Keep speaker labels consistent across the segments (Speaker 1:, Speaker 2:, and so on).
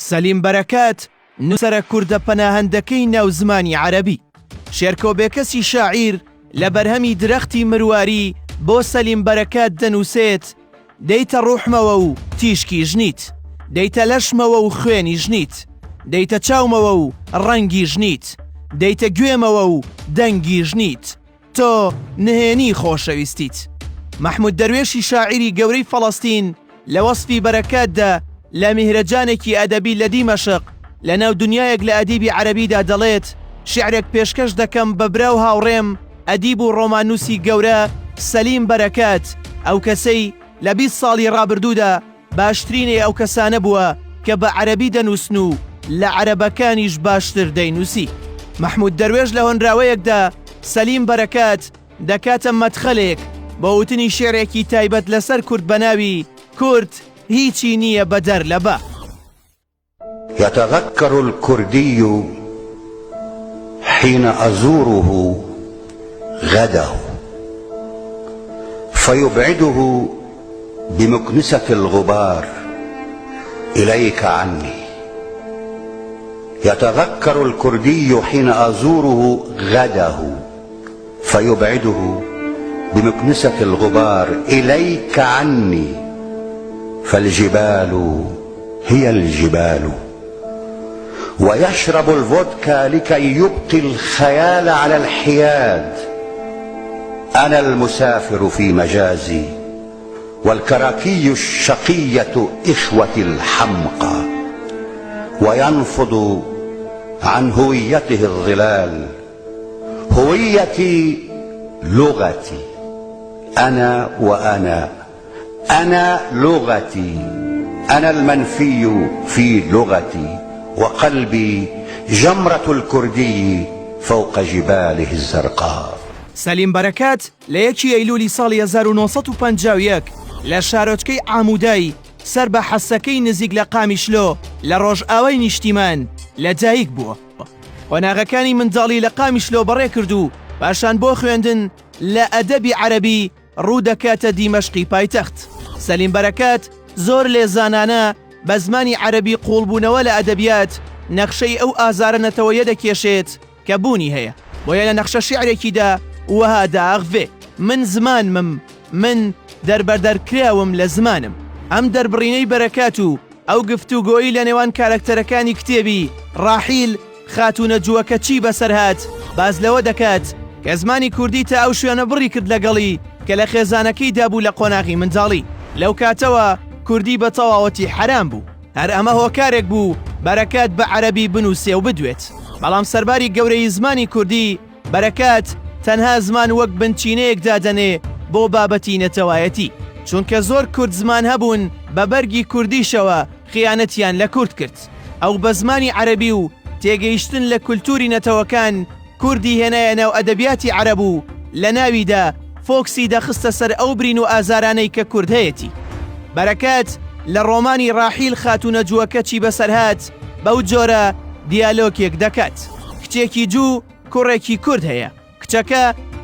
Speaker 1: سەلیم بەرەکات نووسەرە کوردە پەناهەندەکەی ناو زمانی عەرەبی، شێرکۆبێکەسی شاعیر لە بەرهەمی درەختی مرواری بۆ سەلیم بەرەکات دەنووسێت: دەیتە ڕوحمەوە و تیشکی ژنیت، دەیتە لەشمەوە و خوێنی ژنیت، دەیتە چاومەوە و ڕەنگی ژنیت، دەیتە گوێمەوە و دەنگی ژنیت، تۆ نهێنی خۆشەویستیت. مەحموود دەروێشی شاعیری گەورەی فەڵەستین لە وەسفی بەرەکاتدا لە میهرەجانێکی ئەدەبی لە دیمەشق لە ناو دنیایەک لە ئەدیبی عەرەبیدا دەڵێت: شیعرێک پێشکەش دەکەم بە براو هاوڕێم ئەدیب و ڕۆمانووسی گەورە سەلیم بەرەکات، ئەو کەسەی لە 20 ساڵی ڕابردوودا باشترینەی ئەو کەسانە بووە کە بە عەرەبی دەنووسن و لە عەرەبەکانیش باشتر دەینووسی. مەحموود دەروێش لە هۆنراوەیەکدا سەلیم بەرەکات دەکاتە مەدخەلێک بە وتنی شێعرێکی تایبەت لەسەر کورد بە ناوی کورد هیچی نییە بەدەر لەبە.
Speaker 2: يتذكر الكردي حين أزوره غده فيبعده بمكنسة الغبار إليك عني. يتذكر الكردي حين أزوره غده فيبعده بمكنسة الغبار إليك عني. فالجبال هي الجبال، ويشرب الفودكا لكي يبقي الخيال على الحياد. أنا المسافر في مجازي، والكراكي الشقية إخوتي الحمقى، وينفض عن هويته الظلال. هويتي لغتي، أنا وأنا، أنا لغتي، أنا المنفي في لغتي، وقلبي جمرة الكردي فوق جباله الزرقاء.
Speaker 1: سەلیم بەرەکات لە 1 ئەیلولی ساڵی 1951 لە شارۆچکەی ئامودای سەر بە حەسەکەی نزیک لە قامیشلۆ لە ڕۆژئاوای نیشتیمان لەدایک بووە. قۆناغەکانی منداڵی لە قامیشلۆ بەڕێ کرد و پاشان بۆ خوێندن لە ئەدەبی عەرەبی ڕوو دەکاتە دیمەشقی پایتەخت. سەلیم بەرەکات زۆر لێزانانە بە زمانی عەرەبی قوڵبوونەوە لە ئەدەبیات نەخشەی ئەو ئازارە نەتەوەیە دەکێشێت کە بوونی هەیە، بۆیە لە نەخشە شیعرێکیدا وەها داغڤێ: من زمانمم، من دەربەردەرکراوم لە زمانم. ئەم دەربڕینەی بەرەکات و ئەو گفتوگۆیی لە نێوان کارکتەرەکانی کتێبی ڕاحیل خاتونە جووەکەچی بەسەرهات باز لەوە دەکات کە زمانی کوردی تا ئەو شوێنە بڕی کرد لەگەڵی کە لە خێزانەکەی دابوو لە قۆناغی منداڵی. لەو کاتەوە کوردی بە تەواوەتی حرام بوو. هەر ئەمە هۆکارێک بوو بەرەکات بە عەرەبی بنووسێ و بدوێت. بەڵام سەرباری گەورەی زمانی کوردی بەرەکات تەنها زمان وەک بنچینەیەک دادەنێ بۆ بابەتی نەتەوایەتی، چونکە زۆر کورد زمان هەبوون بە بەرگی کوردیشەوە خیانەتیان لە کورد کرد. ئەو بە زمانی عەرەبی و تێگەیشتن لە کولتوری نەتەوەکان کوردی هێنایە ناو ئەدەبیاتی عەرەب و لە ناویدا فۆکسی دەخستە سەر ئەو برین و ئازارانەی کە کورد هەیەتی. بەرەکات لە ڕۆمانی ڕاحیل خاتونە جووەکەچی بەسەرهات بەو جۆرە دیالۆکێک دەکات: کچێکی جوو کوڕێکی کورد هەیە، کچەکە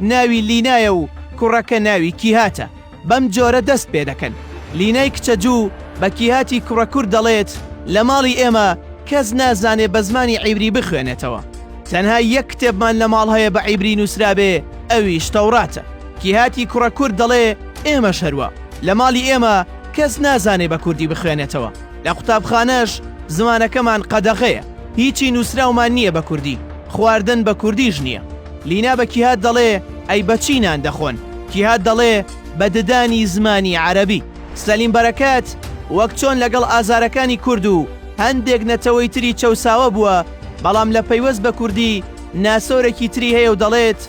Speaker 1: ناوی لینایە و کوڕەکە ناوی کیهاتە. بەم جۆرە دەست پێ دەکەن. لینای کچە جوو بە کیهاتی کوڕە کورد دەڵێت: لە ماڵی ئێمە کەس نازانێ بە زمانی عیبری بخوێنێتەوە، تەنها یەک کتێبمان لە ماڵ هەیە بە عیبری نووسرابێ، ئەویش تەوراتە. کیهاتی کوڕە کورد دەڵێ: ئێمە شەروە، لە ماڵی ئێمە کەس نازانێ بە کوردی بخوێنێتەوە، لە قوتابخانەش زمانەکەمان قەدەغەیە، هیچی نووسراومان نییە بە کوردی، خواردن بە کوردیش نییە. لینا بە کیهات دەڵێ: ئەی بەچی نان دەخۆن؟ کیهات دەڵێ: بە ددانی زمانی عەرەبی. سەلیم بەرەکات وەک چۆن لەگەڵ ئازارەکانی کورد و هەندێک نەتەوەی تری چەساوە بووە، بەڵام لە پەیوەست بە کوردی ناسۆرێکی تری هەیە و دەڵێت: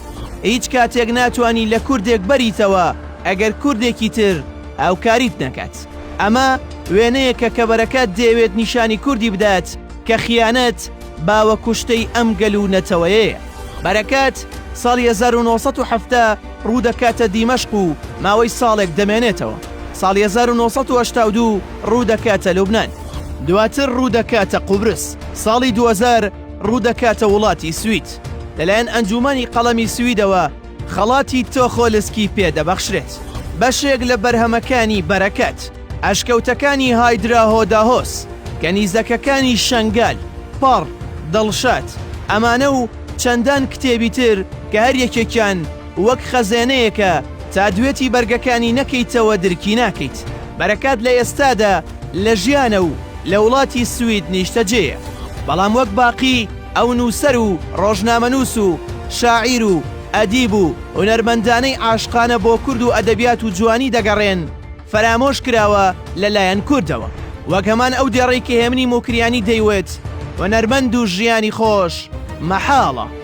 Speaker 1: هیچ کاتێک ناتوانی لە کوردێک بەریتەوە ئەگەر کوردێکی تر ئەو کاریت نەکات. ئەمە وێنەیەکە کە بەرەکات دەیەوێت نیشانی کوردی بدات کە خیانەت باوە کوشتەی ئەم گەل و نەتەوەیەیە. بەرەکات ساڵی 1970 ڕوو دەکاتە دیمەشق و ماوەی ساڵێک دەمێنێتەوە. ساڵی 1982 ڕوو دەکاتە لوبنان، دواتر ڕوو دەکاتە قوبرس. ساڵی 2000 ڕوو دەکاتە وڵاتی سوید. لەلایەن ئەنجومەنی قەڵەمی سویدەوە خەڵاتی تۆخۆلسکی پێدەبەخشرێت. بەشێک لە بەرهەمەکانی بەرەکات ئەشکەوتەکانی هایدرا هۆداهۆس کەنیزەکەکانی شەنگال، پەڕ، دڵشات، ئەمانە و چەندان کتێبی تر کە هەر یەکێکیان وەک خەزێنەیەکە تا دوێتی بەرگەکانی نەکەیتەوە درکی ناکەیت. بەرەکات لە ئێستادا لە ژیانە و لە وڵاتی سوید نیشتەجێیە، بەڵام وەک باقی ئەو نووسەر و ڕۆژنامەنووس و شاعیر و ئەدیب و هونەرمەندانەی عاشقانە بۆ کورد و ئەدەبیات و جوانی دەگەڕێن فەرامۆش کراوە لەلایەن کوردەوە. وەک هەمان ئەو دێڕەی کە هێمنی موکریانی دەیوێت هونەرمەند و ژیانی خۆش مەحاڵە.